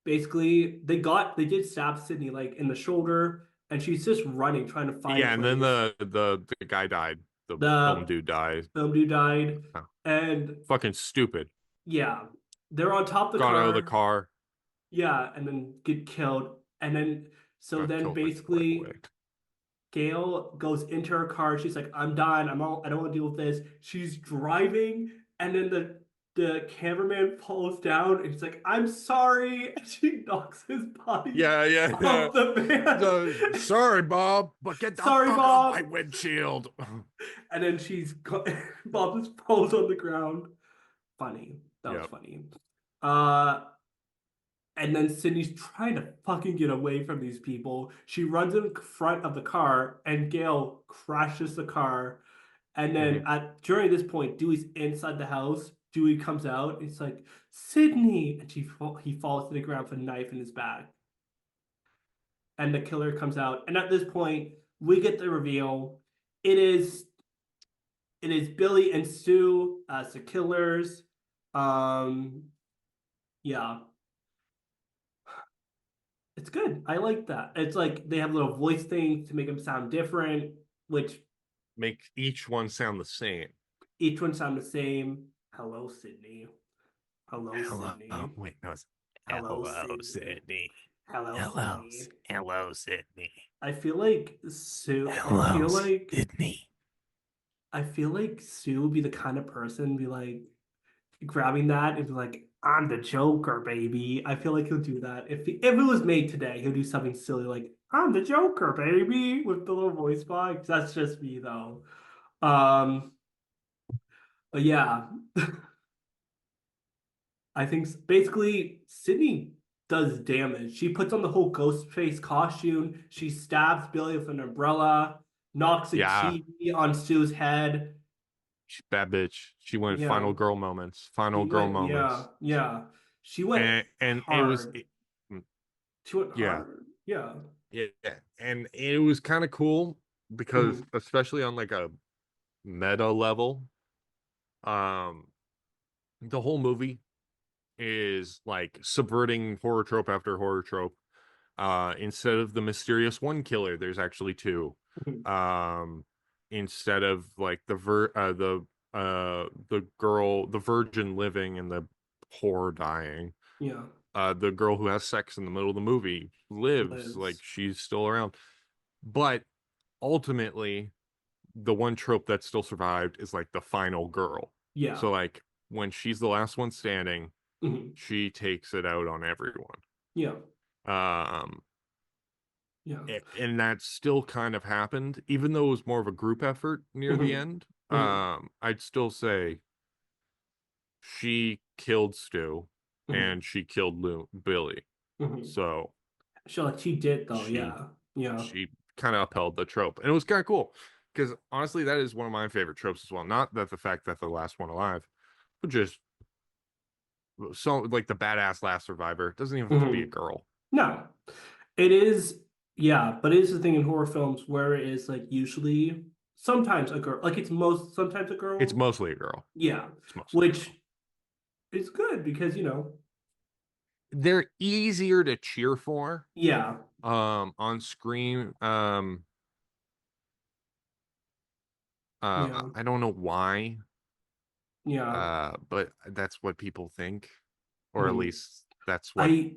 basically they did stab Sydney like in the shoulder and she's just running, trying to find a Yeah, and then place. the guy died. The film The dude died. film dude died. Oh, And fucking stupid. yeah, they're on top of the Got out of the car. car. Yeah, and then get killed. And then so Got then killed like right away. basically Gail goes into her car. She's like, I'm done. I don't want to deal with this. She's driving, and then the cameraman falls down and he's like, I'm sorry. And she knocks his body Yeah, yeah, yeah. off the van. So, sorry, Bob, but get the Sorry, fuck off my Bob. windshield. And then Bob just falls on the ground. Funny. That was Yep. funny. Uh And then Sydney's trying to fucking get away from these people. She runs in front of the car, and Gail crashes the car. And then Hmm. at during this point, Dewey's inside the house. Dewey comes out. And it's like Sydney, and he falls to the ground with a knife in his back. And the killer comes out. And at this point, we get the reveal. It is it is Billy and Sue as the killers. Yeah, it's good. I like that. It's like they have little voice things to make them sound different, which Make each one sound the same. each one sound the same. Hello, Sydney. Hello, Hello. Oh, Sydney. wait, no, it's Hello, hello, Sydney. Sydney. Hello, Hello, Sydney. hello, Sydney. I feel like Sue. Hello, Sydney. I feel like Sue would be the kind of person be like grabbing that and be like, "I'm the Joker, baby." I feel like he'll do that if it was made today. He'll do something silly like, "I'm the Joker, baby," with the little voice box. That's just me though. Um, but yeah, I think basically Sydney does damage. She puts on the whole ghost face costume. She stabs Billy with an umbrella, knocks a Yeah, TV on Sue's head. she's bad bitch. She went Yeah, final girl moments. Final she girl went. Yeah, moments. yeah. She went And it was hard. She went yeah, hard. Yeah. yeah, and it was kind of cool because Mhm. especially on like a meta level, um, the whole movie is like subverting horror trope after horror trope. Instead of the mysterious one killer, there's actually two. Mhm. Um, instead of like the girl, the virgin living and the whore dying, Yeah. the girl who has sex in the middle of the movie lives, like Lives. she's still around. But ultimately, the one trope that still survived is like the final girl. Yeah. So like when she's the last one standing, Mhm. she takes it out on everyone. Yeah. Um, Yeah. and that still kind of happened, even though it was more of a group effort near the Mhm. end. Mhm. I'd still say she killed Stu Mhm. and she killed Billy. Mhm. So She did though. she Yeah. Yeah. she kind of upheld the trope, and it was kind of cool because honestly, that is one of my favorite tropes as well. Not that the fact that the last one alive, but just so like the badass last survivor doesn't even have to be a Mhm. girl. No, it is. Yeah, but it is the thing in horror films where it is like usually sometimes a girl, like it's most sometimes a It's girl. mostly a girl. Yeah, It's mostly a which girl. is good because They're easier to cheer for yeah, on screen. yeah, I don't know why, yeah. but that's what people think, or at Mhm. least that's what I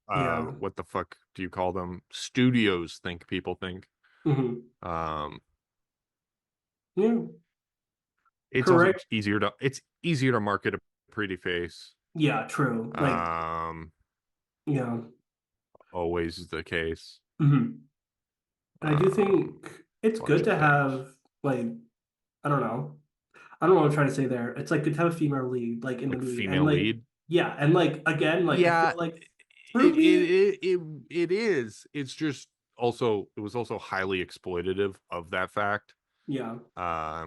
yeah. what the fuck do you call them? Studios think people think. Mhm. Um, Yeah, it's also correct. it's easier to market a pretty face. Yeah, true. Like, Um, yeah. always the case. Mhm. And I do Um, think it's good bunch of to things. have like I don't know. I don't know what I'm trying to say there. It's like good to have a female lead like in the Like movie. And female like lead. yeah, and like again, like I feel Yeah, like it Ruby, it is. It's just also it was also highly exploitative of that fact. yeah.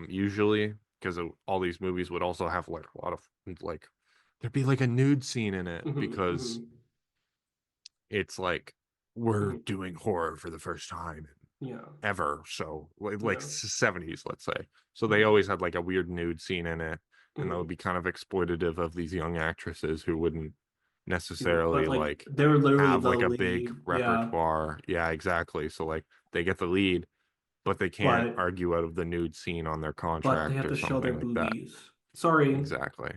Usually because all these movies would also have like a lot of like there'd be like a nude scene in it Hmm. because Hmm. it's like we're Hmm. doing horror for the first time Yeah. ever. So like Yeah. 70s, let's say. So they Hmm. always had like a weird nude scene in it, and that would Hmm. be kind of exploitative of these young actresses who wouldn't But necessarily like like they're literally have the like a big lead. Yeah. repertoire. Yeah, exactly. So like they get the lead, but they can't But argue out of the nude scene on their they contract have or to show their something like that. boobies. Sorry. Exactly.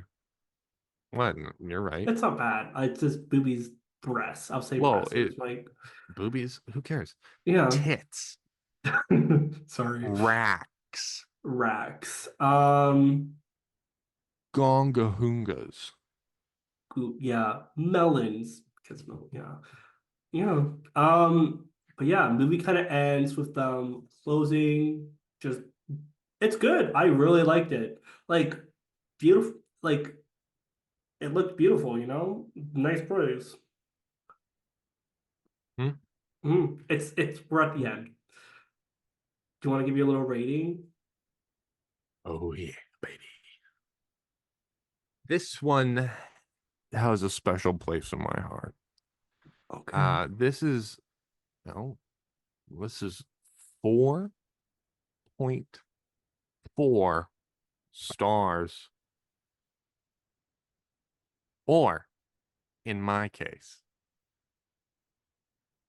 What? You're right. It's not bad. It's just boobies, breasts. I'll say Well, breasts. it It's like boobies, who cares? yeah. Tits, Sorry. racks, Racks. gongahungas. Yeah, melons. Because yeah. Yeah. but yeah, movie kind of ends with them closing. Just it's good. I really liked it. Like beautiful like it looked beautiful. Nice place. Hmm? It's we're at the end. Do you want to give you a little rating? Oh yeah, baby. This one has a special place in my heart. Okay. This is no, this is 4.5 4 stars. Or, in my case,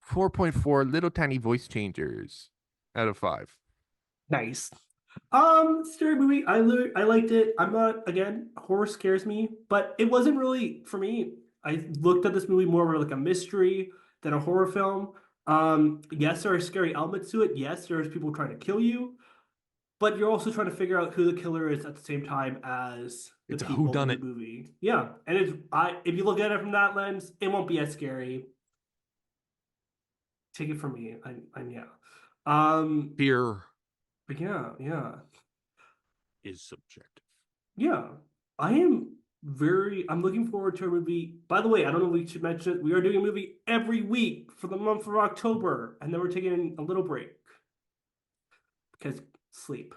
4.4 little tiny voice changers out of 5. Nice. Scary movie. I liked it. I'm not, again, horror scares me, but it wasn't really for me. I looked at this movie more like a mystery than a horror film. Yes, there are scary elements to it. Yes, there's people trying to kill you, but you're also trying to figure out who the killer is at the same time as the It's a people in the whodunit. movie. Yeah, and if you look at it from that lens, it won't be as scary. Take it from me. I'm yeah. Fear But yeah. is subjective. Yeah, I'm looking forward to a movie. By the way, I don't know if we should mention it. We are doing a movie every week for the month of October, and then we're taking a little break because sleep.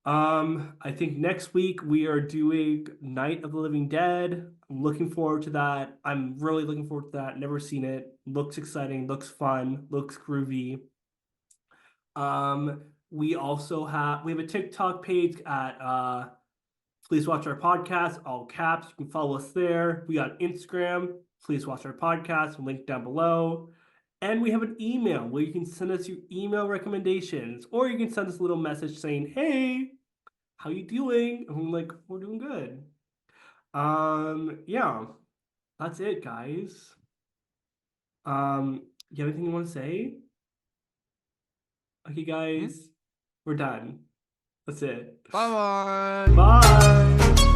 I think next week we are doing Night of the Living Dead. I'm looking forward to that. I'm really looking forward to that. Never seen it. Looks exciting, looks fun, looks groovy. We have a TikTok page at Please Watch Our Podcast, all caps. You can follow us there. We got Instagram. Please Watch Our Podcast. Link down below. And we have an email where you can send us your email recommendations, or you can send us a little message saying, "Hey, how you doing?" And we're like, "We're doing good." Yeah, that's it, guys. You have anything you want to say? Okay, guys, we're done. That's it. Bye-bye. Bye.